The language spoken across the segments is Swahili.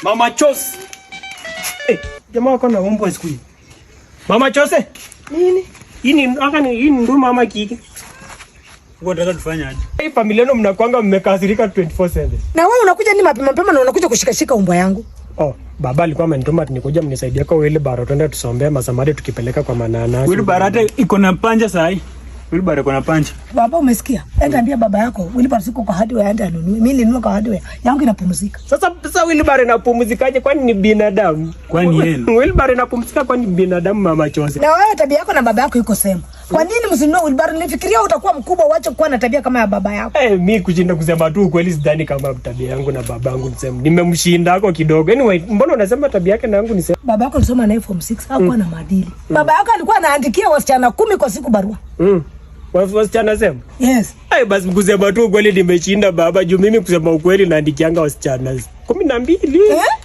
Mama Chose. Jamaa wako na umbo siku hii. Mama Chose. Nini? Hii ndo mama kiki. Uko nataka tufanye aje? Hii familia yenu mnakuanga mmekasirika 24/7. Na wewe unakuja ni mapema na unakuja kushikashika umbwa yangu. Baba alikuwa amenituma nikuja mnisaidie kwa wheelbarrow twende tusombea masamadi tukipeleka kwa manana. Wheelbarrow hata iko na panja saa hii. Wheelbarrow iko na panja. Baba umesikia? Enda ambia baba yako wheelbarrow siko kwa hardware aende anunue. Mimi nilinunua kwa hardware. Yangu inapumzika. Sasa wheelbarrow inapumzikaje kwani ni binadamu? Kwani yenu? Wheelbarrow inapumzika kwani ni binadamu Mama Chose? Na wewe tabia yako na baba yako iko sema. Kwa nini msinunue wheelbarrow? Nifikiria utakuwa mkubwa uache kuwa na tabia kama ya baba yako. Mimi kushinda kusema tu kweli sidhani kama tabia yangu na babangu nisema. Nimemshinda hako kidogo. Anyway, mbona unasema tabia yake na yangu nisema? Baba yako alisoma naye form 6 hakuwa na maadili. Baba yako alikuwa anaandikia wasichana 10 kwa siku barua. Wasichana sema? Yes. Basi kusema tu kweli nimeshinda baba juu mimi kusema ukweli naandikianga wasichana 12.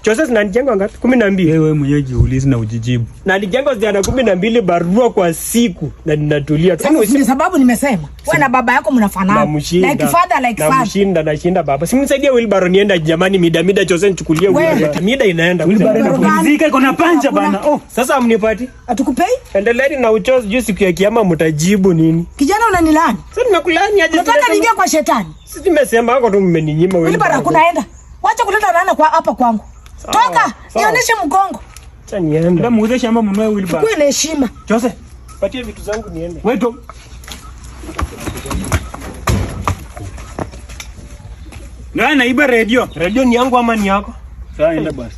Chose naandikianga ngapi? 12. Wewe mwenyewe jiulize na ujijibu. Naandikianga wasichana 12 barua kwa siku na ninatulia. Kwa sababu nimesema wewe na baba yako mnafanana. Like father like son. Nashinda baba. Simnisaidie wheelbarrow nienda jamani mida Chose nichukulie wheelbarrow. Mida inaenda. Wheelbarrow inapumzika iko na panja bana. Sasa mnipati? Atukupei? Endeleeni na uchozi juu siku ya kiyama mtajibu nini? Kijana unanilani. Sasa nimekulani aje? Unataka niingie kwa shetani? Sisi nimesema hako tu mmeninyima wewe. Wheelbarrow kunaenda. Wacha kuleta laana kwa hapa kwangu. Toka, nionyeshe mgongo. Acha niende. Ndio muuze shamba mnunue wheelbarrow. Kwa heshima. Chose, patie vitu zangu niende. Wewe tu. Naiba radio. Radio ni yangu ama ni yako? Sawa, enda basi.